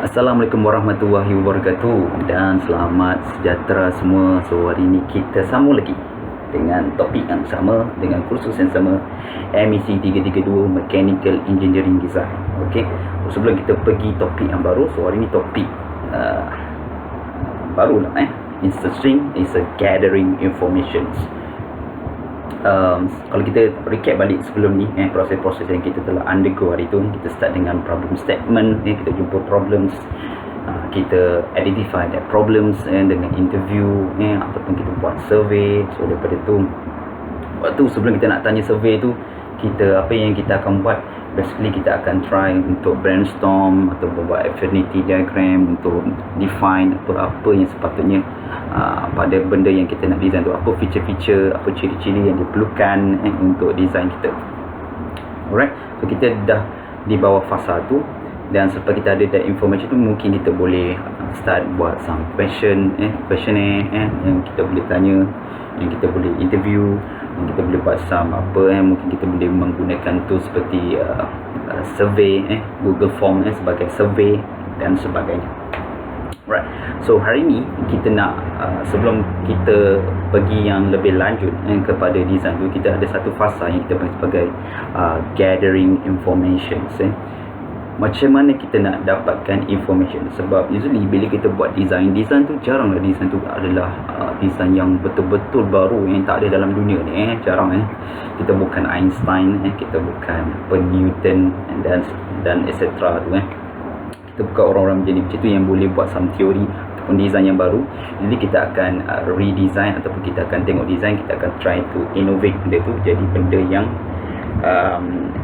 Assalamualaikum warahmatullahi wabarakatuh dan selamat sejahtera semua. So hari ini kita sambung lagi dengan topik yang sama, dengan kursus yang sama, MEC 332 Mechanical Engineering Design. Okey. Sebelum kita pergi topik yang baru, so hari ini topik baru lah It's a string, it's a gathering informations. Kalau kita recap balik sebelum ni, proses-proses yang kita telah undergo hari tu, kita start dengan problem statement, kita jumpa problems, kita identify that problems, dengan interview, ataupun kita buat survey. So daripada tu, waktu sebelum kita nak tanya survey tu, kita apa yang kita akan buat, basically kita akan try untuk brainstorm atau buat affinity diagram untuk define apa yang sepatutnya pada benda yang kita nak design tu, apa feature-feature, apa ciri-ciri yang diperlukan untuk design kita. Alright, so kita dah di bawah fasa tu, dan selepas kita ada that information tu, mungkin kita boleh start buat some questionnaire yang kita boleh tanya, yang kita boleh interview, yang kita boleh buat some mungkin kita boleh menggunakan tu seperti survey, Google Form sebagai survey dan sebagainya. Right. So hari ni kita nak sebelum kita pergi yang lebih lanjut kepada design tu, kita ada satu fasa yang kita panggil sebagai gathering information. Macam mana kita nak dapatkan information? Sebab usually bila kita buat design tu jaranglah design tu adalah design yang betul-betul baru, yang tak ada dalam dunia ni. Jarang. Kita bukan Einstein, kita bukan Newton dan etc. tu. Kita bukan orang-orang macam tu yang boleh buat some teori ataupun design yang baru. Jadi kita akan redesign ataupun kita akan tengok design, kita akan try to innovate benda tu jadi benda yang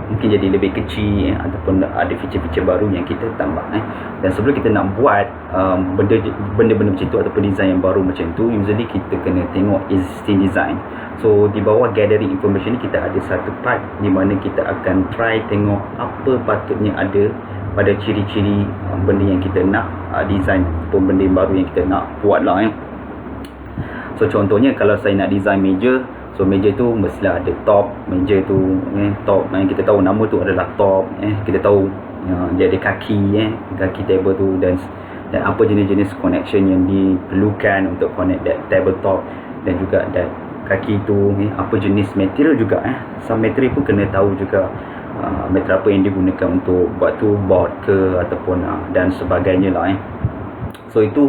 mungkin jadi lebih kecil, ataupun ada feature-feature baru yang kita tambah. Dan sebelum kita nak buat benda-benda macam tu ataupun design yang baru macam tu, usually kita kena tengok existing design. So di bawah gathering information ni, kita ada satu part di mana kita akan try tengok apa patutnya ada pada ciri-ciri benda yang kita nak design ataupun benda yang baru yang kita nak buat lah. So contohnya kalau saya nak design meja, so meja tu mestilah ada top. Meja tu top, kita tahu nama tu adalah top. Kita tahu dia ada kaki, kaki table tu, dan apa jenis-jenis connection yang diperlukan untuk connect that tabletop, dan juga that kaki tu apa jenis material juga. Some material pun kena tahu juga, material apa yang digunakan untuk buat tu, board ke ataupun dan sebagainya lah. So itu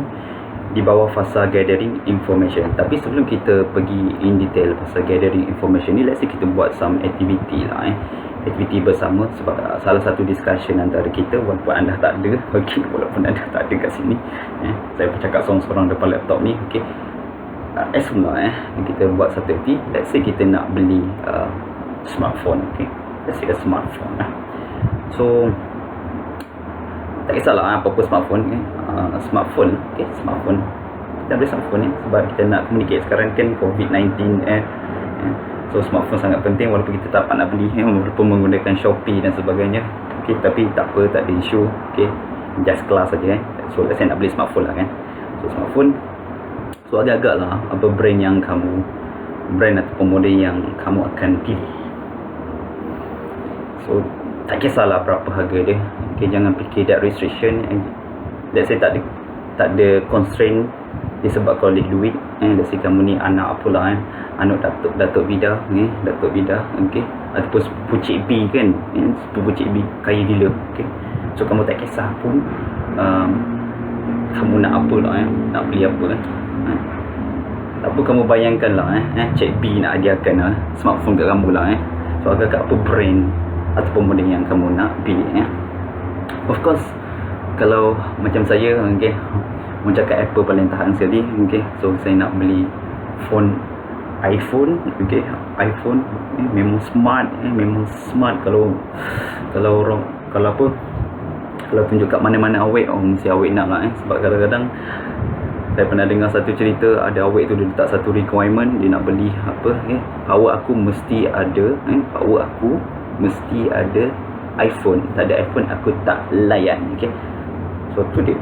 di bawah fasa gathering information. Tapi sebelum kita pergi in detail fasa gathering information ni, let's say kita buat some activity lah. Activity bersama, sebab salah satu discussion antara kita, walaupun anda tak ada, okay, walaupun anda tak ada kat sini, saya bercakap seorang-seorang depan laptop ni, okay. Semula kita buat satu activity. Let's say kita nak beli smartphone, okay. Let's say a smartphone. So tak kisahlah apa-apa smartphone, smartphone, okay, smartphone. Kita beli smartphone sebab kita nak communicate. Sekarang kan COVID-19, so smartphone sangat penting, walaupun kita tak nak beli, walaupun menggunakan Shopee dan sebagainya, okay. Tapi tak apa, tak ada isu, okay. Just class saja. So let's say nak beli smartphone lah kan. So smartphone, so agak-agak lah apa brand ataupun model yang kamu akan pilih. So tak kisahlah berapa harga dia, okay. Jangan fikir that restriction, let's say tak ada constraint disebabkan oleh duit. Let's say kamu ni anak apalah, anak Datuk Vida, Datuk Vida, okay, ataupun sepupu Cik B kan, sepupu Cik B kaya gila, okay. So kamu tak kisah pun kamu nak apa lah, nak beli apa, tak apa, kamu bayangkan lah, Cik B nak hadiahkan smartphone kat kamu lah, so agak-agak apa brand ataupun model yang kamu nak pilih. Of course, kalau macam saya, okay, mau cakap Apple paling tahan sekali, okay. So saya nak beli iPhone, okay. iPhone memang smart, memang smart. Kalau tunjuk kat mana-mana awet, mesti awet nak lah, sebab kadang-kadang saya pernah dengar satu cerita, ada awet tu dia letak satu requirement, dia nak beli apa, power aku mesti ada, power aku mesti ada iPhone. Tak ada iPhone aku tak layan, okay. So tu dia,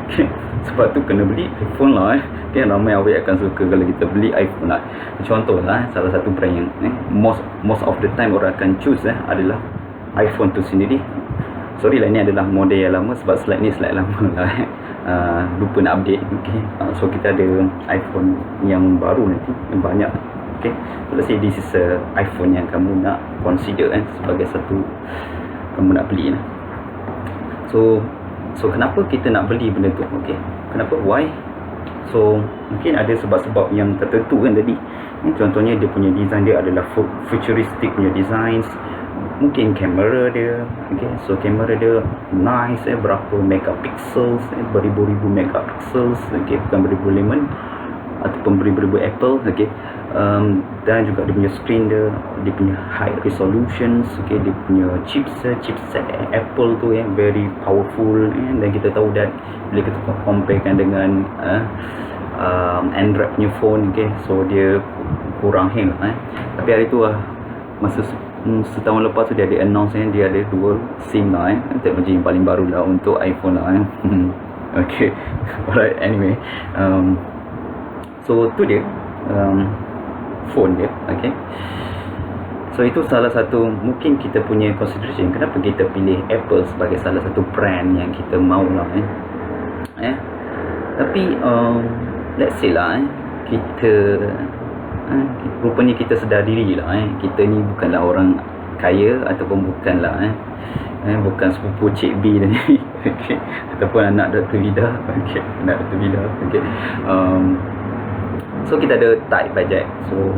okay. Sebab tu kena beli iPhone lah, okay. Ramai awak akan suka kalau kita beli iPhone lah. Contoh lah, salah satu brand yang most of the time orang akan choose adalah iPhone tu sendiri. Sorry lah, ini adalah model yang lama sebab slide ni slide lama lah. Lupa nak update. Okay. So kita ada iPhone yang baru nanti, yang banyak. Okay. So let's say this is a iPhone yang kamu nak consider sebagai satu kamu nak beli lah. So kenapa kita nak beli benda tu? Okay. Kenapa? Why? So mungkin ada sebab-sebab yang tertentu kan tadi. Contohnya dia punya design dia adalah futuristic punya designs. Mungkin kamera dia, okay, so kamera dia nice, berapa megapixels, beribu-ribu megapixels, okay, bukan beribu lemon ataupun beribu-ribu Apple, okay. Dan juga dia punya screen dia punya high resolutions, okay, dia punya chipset Apple tu very powerful, dan kita tahu dan bila kita comparekan dengan Android punya phone, okay, so dia kurang hang lah, tapi hari tu masa setahun lepas tu dia ada announce dia ada dual SIM lah, teknologi yang paling baru lah untuk iPhone lah. Okay, alright, anyway, so tu dia phone dia, okay. So itu salah satu mungkin kita punya consideration kenapa kita pilih Apple sebagai salah satu brand yang kita mahu lah, tapi let's say lah, kita rupanya kita sedar diri lah, kita ni bukanlah orang kaya ataupun bukanlah bukan sepupu Cik B tadi, okay, ataupun anak Dr. Vida, okay, anak Dr. Vida, okay. So kita ada tight budget, so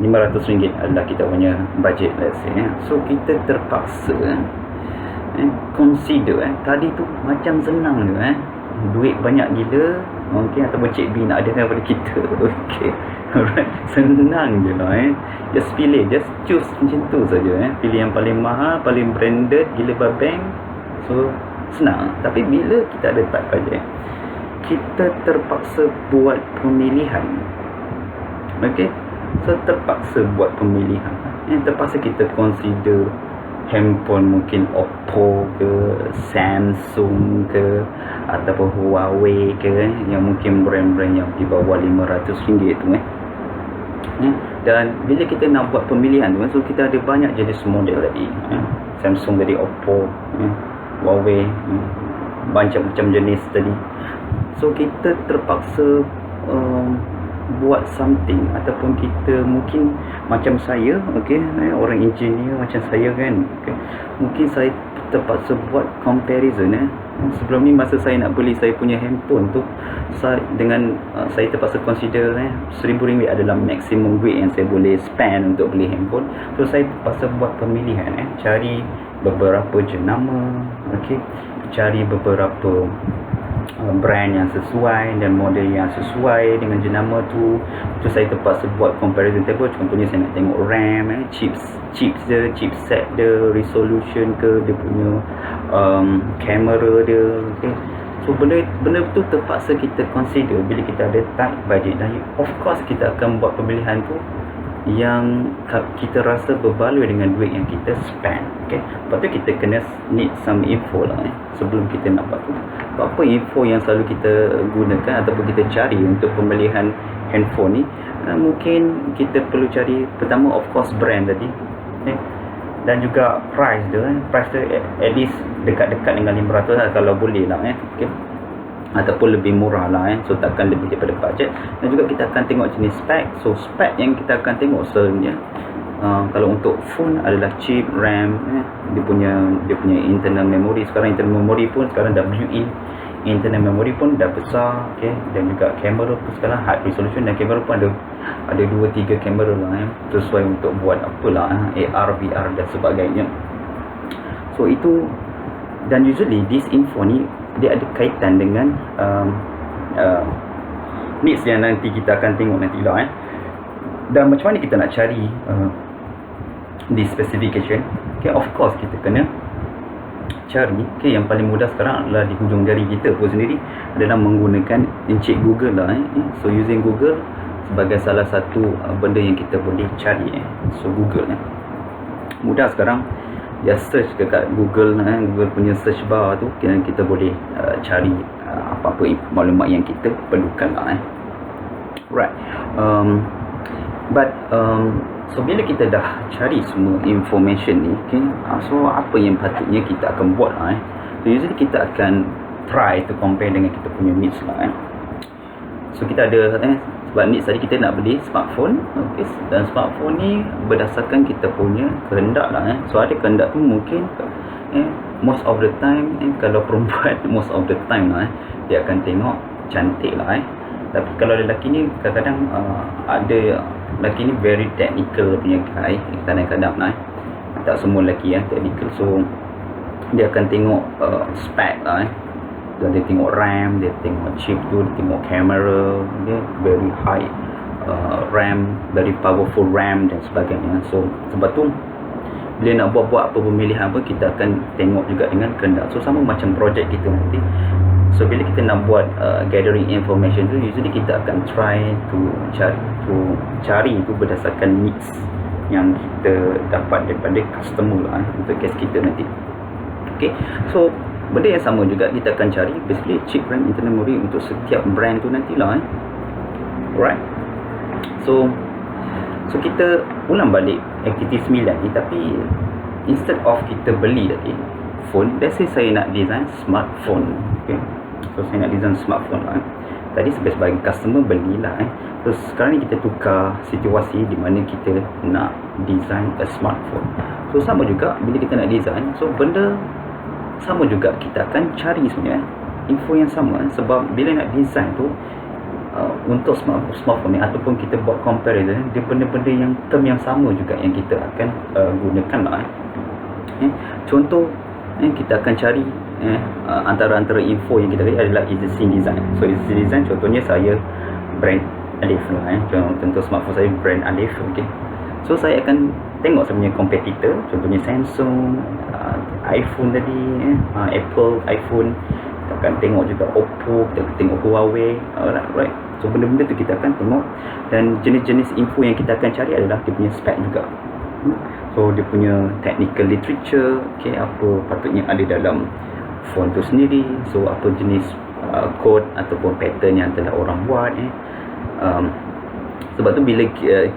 RM500 adalah kita punya budget, let's say, so kita terpaksa consider tadi tu macam senang tu, duit banyak gila, okay, ataupun Cik B nak ada daripada kita, okay, alright, senang je lah, just pilih, just choose macam tu saja, pilih yang paling mahal, paling branded, gila babeng, so senang. Tapi bila kita ada tight budget, kita terpaksa buat pemilihan, okay, so terpaksa buat pemilihan, terpaksa kita consider handphone mungkin Oppo ke, Samsung ke, ataupun Huawei ke, yang mungkin brand-brand yang di bawah RM500 tu, dan bila kita nak buat pemilihan tu, so kita ada banyak jenis model tadi, Samsung tadi, Oppo, Huawei, macam-macam jenis tadi. So kita terpaksa buat something, ataupun kita mungkin macam saya, okay, orang engineer macam saya kan, okay, mungkin saya terpaksa buat comparison. Sebelum ni masa saya nak beli saya punya handphone tu, saya terpaksa consider RM1,000 adalah maksimum duit yang saya boleh spend untuk beli handphone. So saya terpaksa buat pemilihan, cari beberapa jenama, okay, cari beberapa brand yang sesuai dan model yang sesuai dengan jenama tu. So saya terpaksa buat comparison table. Contohnya saya nak tengok RAM, chips dia, chipset dia, resolution ke, dia punya kamera dia, okay. So benda tu terpaksa kita consider bila kita ada tight budget, dan of course kita akan buat pemilihan tu yang kita rasa berbaloi dengan duit yang kita spend, okay. Lepas tu kita kena need some info lah, sebelum kita nak buat tu. Apa info yang selalu kita gunakan ataupun kita cari untuk pemilihan handphone ni, mungkin kita perlu cari pertama of course brand tadi, okay. Dan juga price dia, price dia at least dekat-dekat dengan RM500 lah, kalau boleh lah, okay. Ataupun lebih murah lah, so takkan lebih daripada budget. Dan juga kita akan tengok jenis spek. So spek yang kita akan tengok selalunya, kalau untuk phone adalah chip, RAM, dia punya internal memory. Sekarang internal memory pun sekarang dah built-in, internal memory pun dah besar, okay. Dan juga kamera pun sekarang high resolution, dan kamera pun ada 2-3 kamera lah, sesuai untuk buat apalah, AR, VR dan sebagainya. So itu, dan usually this info ni dia ada kaitan dengan needs yang nanti kita akan tengok nanti lah, dan macam mana kita nak cari di specification, okay. Of course kita kena cari, okay. Yang paling mudah sekarang adalah di hujung jari kita pun sendiri adalah menggunakan encik Google lah, so using Google sebagai salah satu benda yang kita boleh cari, so Google mudah sekarang. Ya, search dekat Google, Google punya search bar tu, kita boleh cari apa-apa maklumat yang kita perlukan lah, right. But So bila kita dah cari semua information ni, okay, so apa yang patutnya kita akan buat lah. So usually kita akan try to compare dengan kita punya needs lah. So kita ada sebab needs tadi kita nak beli smartphone, okay, dan smartphone ni berdasarkan kita punya kehendak lah. So ada kehendak tu mungkin most of the time kalau perempuan most of the time lah dia akan tengok cantik lah. Tapi kalau lelaki ni kadang-kadang ada lelaki ni very technical punya guy kadang-kadang lah. Tak semua lelaki technical, so dia akan tengok spec lah. Dia tengok RAM, dia tengok chip tu, dia tengok kamera, dia very high RAM, very powerful RAM dan sebagainya. So sebab tu bila nak buat apa pemilihan pun kita akan tengok juga dengan kehendak. So sama macam projek kita nanti. So bila kita nak buat gathering information tu, usually kita akan try to cari tu berdasarkan needs yang kita dapat daripada customer lah untuk case kita nanti. Okay, so benda yang sama juga kita akan cari basically chip, RAM, internal memory untuk setiap brand tu nantilah. Alright, so kita ulang balik aktiviti 9 ni, tapi instead of kita beli tadi phone, let's say saya nak design smartphone. Okay, so saya nak design smartphone lah. Tadi sebagai customer belilah. Terus sekarang ni kita tukar situasi di mana kita nak design a smartphone. So sama juga bila kita nak design, so benda sama juga kita akan cari sebenarnya info yang sama. Sebab bila nak design tu untuk smartphone ni ataupun kita buat comparison, dia benda-benda yang term yang sama juga yang kita akan gunakan lah. Contoh kita akan cari antara info yang kita cari adalah existing design. So existing design contohnya saya brand Alif lah. Contoh smartphone saya brand Alif. Okay, so saya akan tengok sebenarnya kompetitor, contohnya Samsung, iPhone tadi, Apple iPhone. Kita akan tengok juga Oppo, kita akan tengok Huawei. Alright. So benda-benda tu kita akan tengok, dan jenis-jenis info yang kita akan cari adalah dia punya spec juga. So dia punya technical literature, okay, apa patutnya ada dalam phone tu sendiri. So apa jenis code ataupun pattern yang telah orang buat. Sebab tu bila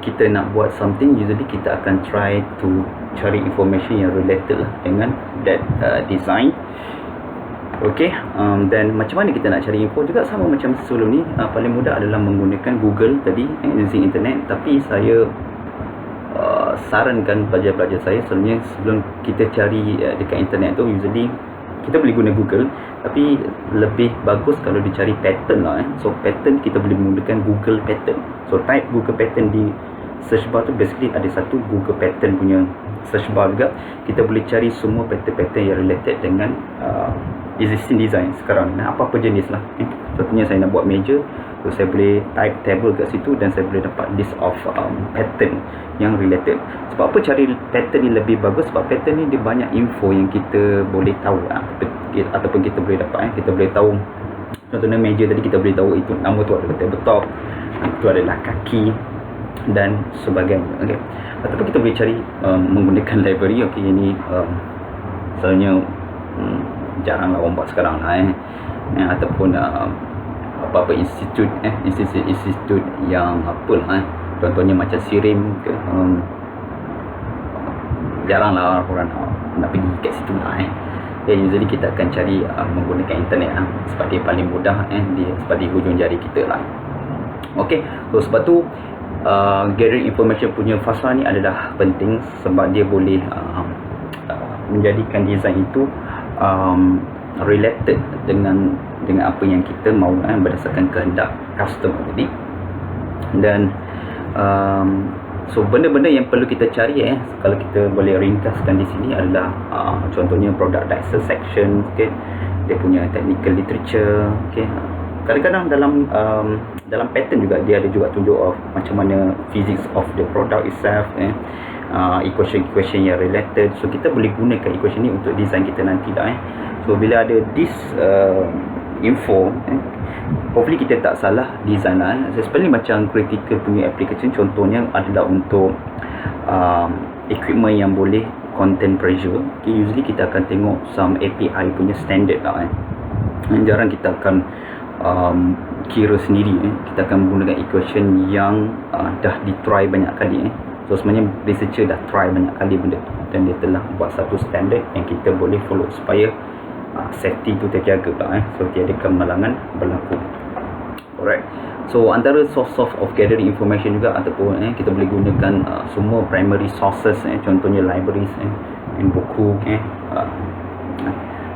kita nak buat something, usually kita akan try to cari information yang related lah dengan that design. Okay, dan macam mana kita nak cari info juga sama macam sebelum ni. Paling mudah adalah menggunakan Google tadi, using internet. Tapi saya sarankan pelajar-pelajar saya sebenarnya sebelum kita cari dekat internet tu, usually kita boleh guna Google, tapi lebih bagus kalau dicari pattern lah. So pattern kita boleh menggunakan Google pattern. So type Google pattern di search bar tu, basically ada satu Google pattern punya search bar juga. Kita boleh cari semua pattern-pattern yang related dengan existing design sekarang, apa-apa jenis lah. Contohnya saya nak buat meja, so saya boleh type table kat situ dan saya boleh dapat list of pattern yang related. Sebab apa cari pattern ni lebih bagus? Sebab pattern ni dia banyak info yang kita boleh tahu ataupun kita boleh dapat. Kita boleh tahu, contohnya meja tadi kita boleh tahu itu nama tu adalah tabletop, itu adalah kaki dan sebagainya. Okay, ataupun kita boleh cari menggunakan library. Okay, ini misalnya jaranglah orang buat sekarang lah ataupun apa-apa institut yang apalah contohnya macam SIRIM ke, jaranglah orang nak pergi kat situ lah. Usually kita akan cari menggunakan internet sebab dia paling mudah, dia sebab di hujung jari kita lah. Okay, so sebab tu gathering information punya fasa ni adalah penting, sebab dia boleh menjadikan design itu related dengan apa yang kita mahu berdasarkan kehendak customer tadi. Dan so benda-benda yang perlu kita cari kalau kita boleh ringkaskan di sini adalah contohnya product dissection, okay, dia punya technical literature, okay. Kadang-kadang dalam pattern juga dia ada juga tunjuk macam mana physics of the product itself, equation yang related. So kita boleh gunakan equation ni untuk design kita nanti dah. So bila ada this info, hopefully kita tak salah design lah. Especially macam critical punya application, contohnya adalah untuk equipment yang boleh contain pressure. Okay, usually kita akan tengok some API punya standard lah. Jarang kita akan kira sendiri. Kita akan menggunakan equation yang dah ditry banyak kali. So sebenarnya researcher dah try banyak kali benda tu, dan dia telah buat satu standard yang kita boleh follow supaya safety tu terjaga lah. So tiada kemalangan berlaku. Alright. So antara source of gathering information juga ataupun kita boleh gunakan semua primary sources, contohnya libraries, buku,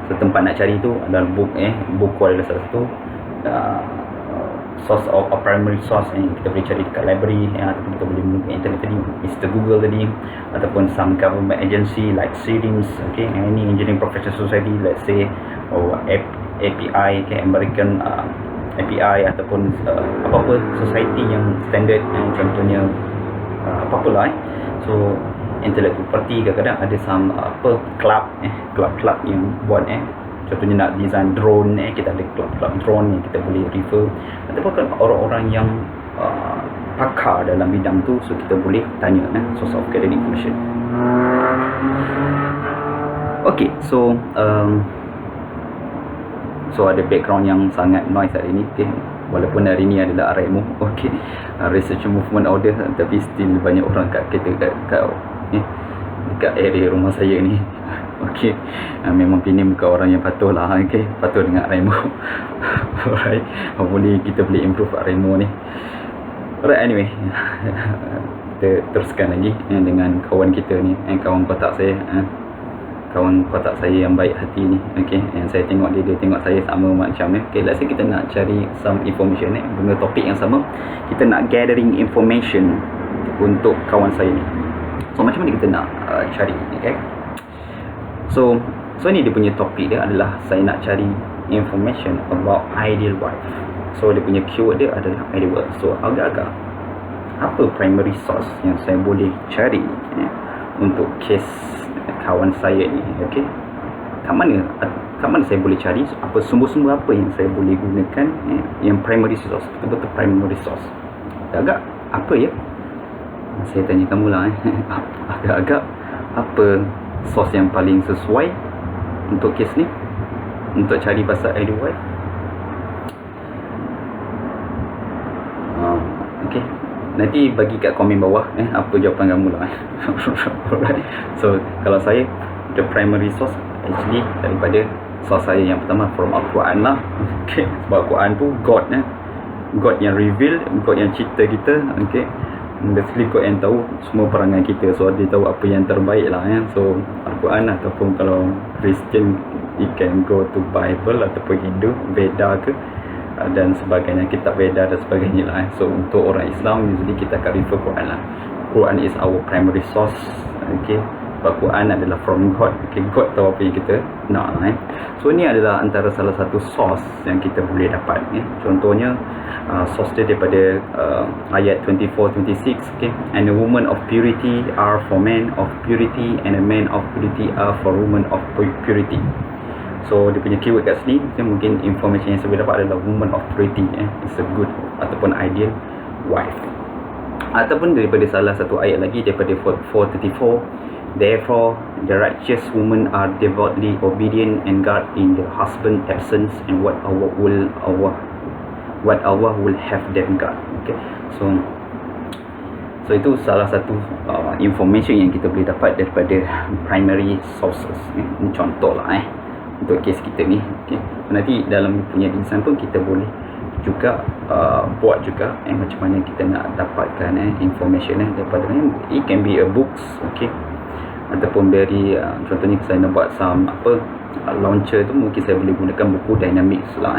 so tempat nak cari tu adalah buku adalah salah satu source of primary source yang kita boleh cari dekat library, ataupun kita boleh menggunakan internet tadi, Mr. Google tadi, ataupun some government agency like CIRIMS, any engineering professional society, let's say, or API, American API, ataupun apa-apa society yang standard, contohnya apa-apa lah. So intellectual property, kadang-kadang ada some club yang buat contohnya nak design drone, kita ada club drone yang kita boleh refer, ataupun kan orang-orang yang pakar dalam bidang tu, so kita boleh tanya source of gathering information. Okay, so ada background yang sangat noise hari ni, walaupun hari ni adalah RMO, Research Movement Order, tapi still banyak orang kat area rumah saya ni. Memang Pini bukan orang yang patuh lah, patuh dengan Remo. Alright, boleh kita boleh improve Remo ni. Alright, anyway, kita teruskan lagi dengan kawan kita ni, kawan kotak saya, kawan kotak saya yang baik hati ni. Yang saya tengok dia tengok saya sama macam ni. Let's say kita nak cari some information guna topik yang sama, kita nak gathering information untuk kawan saya ni. So macam mana kita nak cari, So ni dia punya topik dia adalah saya nak cari information about ideal wife. So dia punya keyword dia adalah ideal wife. So agak-agak apa primary source yang saya boleh cari untuk kes kawan saya ni, kat mana saya boleh cari, apa sumber-sumber apa yang saya boleh gunakan, yang primary source, betul-betul primary source. Agak apa ya, saya tanya kamu lah, agak-agak apa source yang paling sesuai untuk kes ni, untuk cari pasal ideal wife? Nanti bagi kat komen bawah apa jawapan kamu lah. Alright. So kalau saya, the primary source actually daripada source saya yang pertama from Al-Quran lah. Sebab Al-Quran tu God yang reveal, God yang cerita kita. Basically God yang tahu semua perangai kita, so dia tahu apa yang terbaik lah. So Al-Quran, ataupun kalau Christian you can go to Bible, ataupun Hindu Veda ke dan sebagainya, kitab Veda dan sebagainya lah. So untuk orang Islam usually kita akan refer Quran lah. Quran is our primary source. Sebab Quran adalah from God. God tahu apa yang kita nak lah. So ni adalah antara salah satu source yang kita boleh dapat. Contohnya source dia daripada ayat 24-26, and a woman of purity are for men of purity, and a man of purity are for women of purity. So dia punya keyword kat sini, mungkin information yang saya boleh dapat adalah woman of purity, it's a good ataupun ideal wife. Ataupun daripada salah satu ayat lagi, daripada 434, therefore the righteous women are devoutly obedient and guard in the husband absence, and what Allah will have them guard. So itu salah satu information yang kita boleh dapat daripada primary sources. Ini contoh lah untuk kes kita ni. Nanti dalam punya design pun kita boleh juga buat juga macam mana kita nak dapatkan information daripada it can be a books, ataupun dari contohnya saya nak buat some launcher tu, mungkin saya boleh gunakan buku Dynamics lah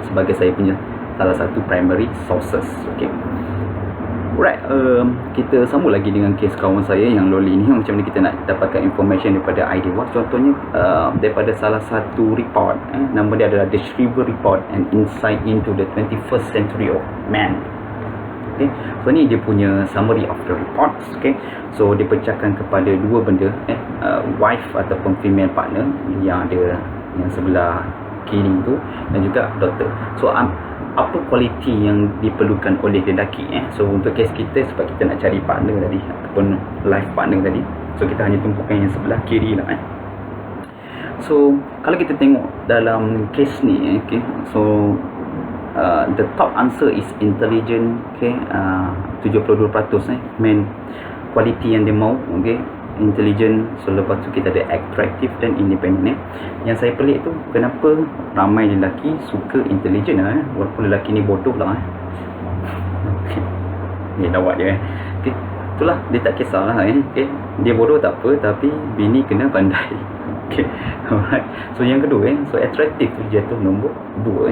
sebagai saya punya salah satu primary sources. Alright, kita sambung lagi dengan kes kawan saya yang Loli ni. Macam mana kita nak dapatkan information daripada ideal wife. Contohnya daripada salah satu report, nama dia adalah The Shriver Report, an Insight into the 21st Century of Man. So ni dia punya summary of the reports. So dia pecahkan kepada dua benda, wife ataupun female partner yang ada yang sebelah kiri tu, dan juga daughter. So apa kualiti yang diperlukan oleh lelaki. So untuk kes kita, sebab kita nak cari partner tadi ataupun life partner tadi, so kita hanya tumpukan yang sebelah kiri lah. So kalau kita tengok dalam kes ni, so the top answer is intelligent, 72% men, kualiti yang dia mahu. Okay, intelligent. So lepas tu kita ada attractive dan independent. Yang saya pelik tu, kenapa ramai lelaki suka intelligent walaupun lelaki ni bodoh lah. Okay, ni lawak je okay, itulah, dia tak kisahlah okay, dia bodoh tak apa, tapi bini kena pandai. Okay, alright. So yang kedua so attractive tu jatuh nombor 2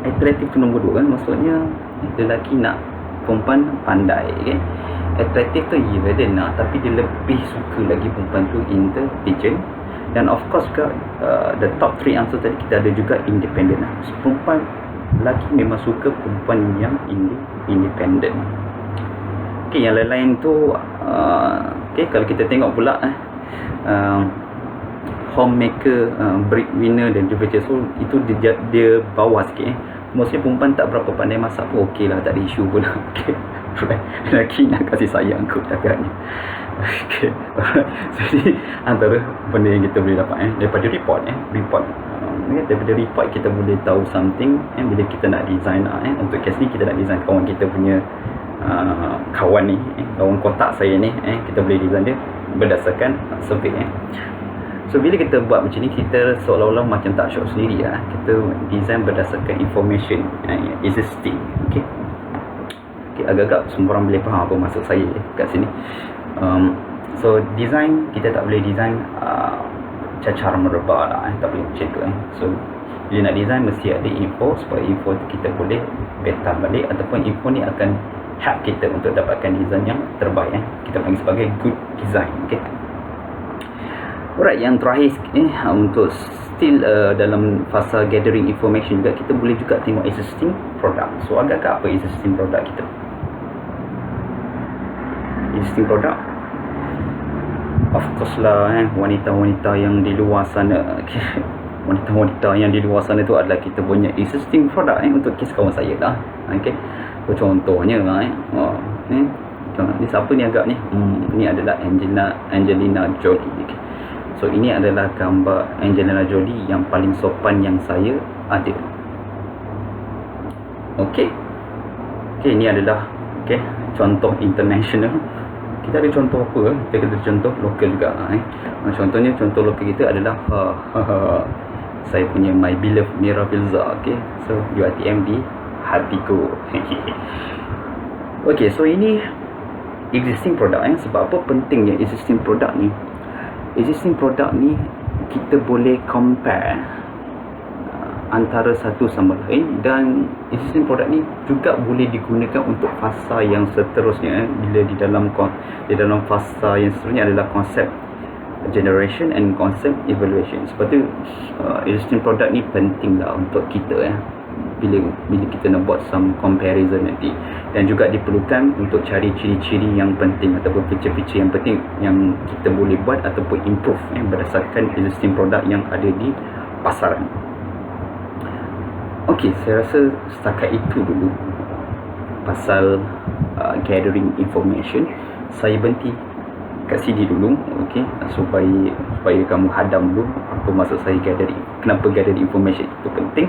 attractive tu nombor 2 maksudnya lelaki nak perempuan pandai. Okay, attractive tu ya dia nak, tapi dia lebih suka lagi perempuan tu intelligent. Dan of course juga the top 3 answer tadi kita ada juga independent. So, perempuan lelaki memang suka perempuan yang independent. Okay, yang lain-lain tu okay, kalau kita tengok pula homemaker, breadwinner dan juga so itu dia bawah sikit maksudnya perempuan tak berapa pandai masak pun okey lah, tak ada isu pula. Okay, lelaki nak kasih sayang kot agaknya. Okay, jadi antara benda yang kita boleh dapat daripada report daripada report kita boleh tahu something bila kita nak design untuk kes ni kita nak design kawan kita punya kawan ni kawan kotak saya ni kita boleh design dia berdasarkan survey So bila kita buat macam ni, kita seolah-olah macam tak shot sendiri kita design berdasarkan information existing. Okay, agak-agak semua orang boleh faham apa maksud saya kat sini. So design, kita tak boleh design cacar merebak lah, tak boleh macam tu So bila nak design mesti ada info, supaya info tu kita boleh beta balik, ataupun info ni akan help kita untuk dapatkan design yang terbaik kita panggil sebagai good design. Okay, alright, yang terakhir untuk still dalam fasa gathering information juga, kita boleh juga tengok existing product. So agak-agak apa existing product kita? Existing product, of course lah wanita-wanita yang di luar sana. Okay, wanita-wanita yang di luar sana tu adalah kita punya existing product untuk kes kawan saya lah. Okay, so contohnya ni siapa ni agak ni? Ni adalah Angelina Jolie. Okay, so ini adalah gambar Angelina Jolie yang paling sopan yang saya ada. Okay, ini adalah contoh international. Kita ada contoh apa? Kita ada contoh lokal juga. Contohnya, contoh lokal kita adalah saya punya my beloved Mira Filzah. Okay, so UiTM di hatiku. Okay, so ini existing product. Sebab apa pentingnya existing product ni? Existing product ni kita boleh compare antara satu sama lain, dan existing product ni juga boleh digunakan untuk fasa yang seterusnya. Bila di dalam fasa yang seterusnya adalah konsep generation and konsep evaluation. Sebab tu existing product ni penting lah untuk kita bila kita nak buat some comparison nanti, dan juga diperlukan untuk cari ciri-ciri yang penting ataupun feature-feature yang penting yang kita boleh buat ataupun improve berdasarkan existing product yang ada di pasaran. Okey, saya rasa setakat itu dulu pasal gathering information. Saya berhenti kat sini dulu, okey, supaya kamu hadam dulu apa maksud saya gathering, kenapa gathering information itu penting.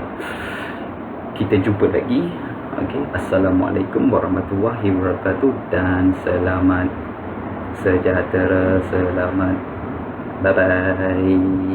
Kita jumpa lagi. Okey, Assalamualaikum warahmatullahi wabarakatuh, dan selamat sejahtera, selamat bye bye.